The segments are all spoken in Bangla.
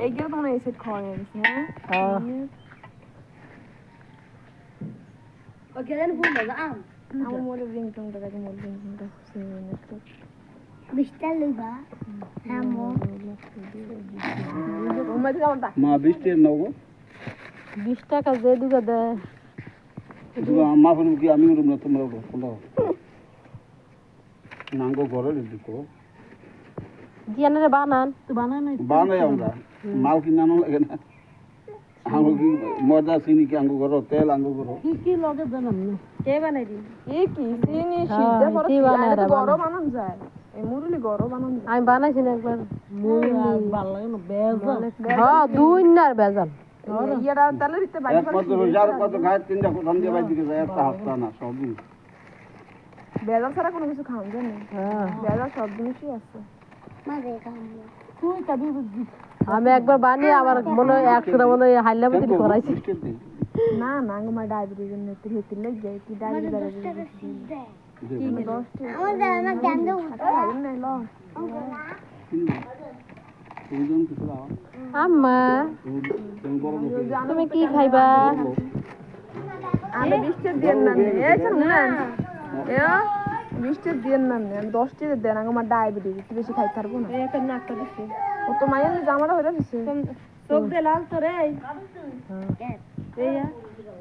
এইগুলো তো মনে হয় সেট খাওয়া গেছে হ্যাঁ ওকে দেন ফুল দাও আমার মোরে রিংটোনটা দেখো মোরে রিংটোনটা খুশি না বিশটা লইবা হ্যাঁ মো মা 20 টাকা নাও গো 20 টাকা দে দুগা দে মা ফোন কি আমি রুম না তোমরা কোনটা নাঙ্গো ঘরে দিকো জিয়ানারে বানান তো বানাই আমরা মাল কিনা না লাগে না আঙ্গো কি মজা চিনি কি আঙ্গো ঘর তেল আঙ্গো ঘর কি লগে জানাম না কে বানাই দি কি চিনি সিদ্ধা পর গরম আনন যায় এই মুরুলি গরম আনন যায় আমি বানাইছি না একবার মুরুলি ভালো লাগে না বেজাল হ্যাঁ দুই নার বেজাল ইয়ারা তালে দিতে বাইরে কত রোজার কত গায় তিনটা কোন দিয়ে বাইরে দিকে যায় একটা হাফতা না সব দিন বেজাল ছাড়া কোনো কিছু খাওয়া যায় না হ্যাঁ বেজাল সব জিনিসই আছে মা দেখা তুই কবি বুঝবি আমি একবার বানিয়ে আমার মনে হয় 100 টা মনে হয় হাইলা মতো করাইছি না না আমার ডায়াবেটিস এর নেতে হেতে লাগ যায় কি ডায়াবেটিস কি 10 টা আমাদের না গন্ধ উঠা না লো আম্মা তুমি কি খাইবা আমি 20 টা দেন না এই শুনুন এ 20 টা দেন না আমি 10 টা দেন আমার ডায়াবেটিস একটু বেশি খাইতে পারবো না এটা না একটা দিছি ও তো মায়ের জামাটা হইরা দিছে চোখ দে লাল তো রে হ্যাঁ এইয়া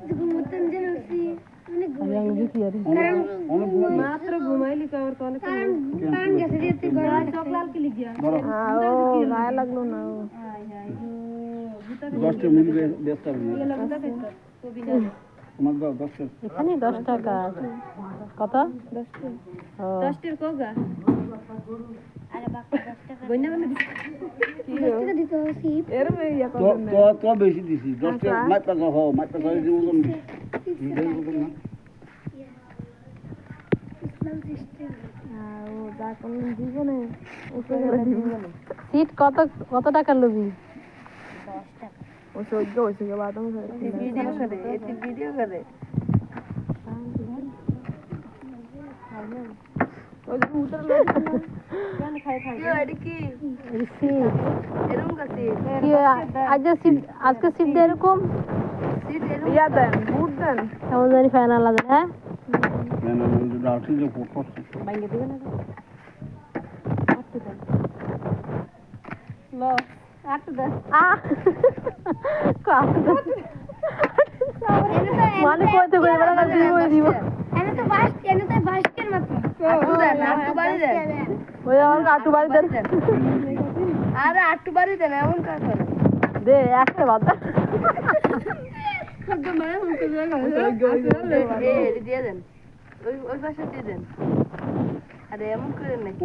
তুমি মতন জানোসি মাত্র ঘুমাইলি তো আর কোন কারণ গেছে দিতে গরম চোখ লাল কি লিখিয়া ও গায়ে লাগলো না দশটা মিনিট ব্যস্ত হবে তোমার দাও 10 টাকা এখানে 10 টাকা কত 10 টাকার কোগা আরে বাপ 10 টাকা বইনা বলে দিছি 10 টাকা দিতে হইছি এর মে ইয়া করব না তো বেশি দিছি 10 টাকা মাই টাকা হো মাই টাকা দিয়ে ওজন না ও যা কোন জীবনে সিট কত টাকা লবি 10 টাকা ও সহ্য হইছে কে বাদ আমি ভিডিও করে ওই যে উতর লোক কেন খাই এটা কি এরকম কাছে কি আজকে সিট এরকম সিট এরকম ইয়া দেন বুট দেন কেমন জানি ফ্যান আলাদা হ্যাঁ না যে ডাউটি যে ফোকাস বাইরে দিবেন না আটটা দেন লো আটটা দেন মানে কইতে কই বড় না দিব এনে তো বাস্কের মত আটু বাড়ি দেন ওই আমার আটু বাড়ি দেন আরে আটু বাড়ি দেন এমন কাজ করে দে একটা বাদ কত মানে হুঁকে দিয়ে দেন ওই পাশে দিয়ে দেন আরে এমন করে নাকি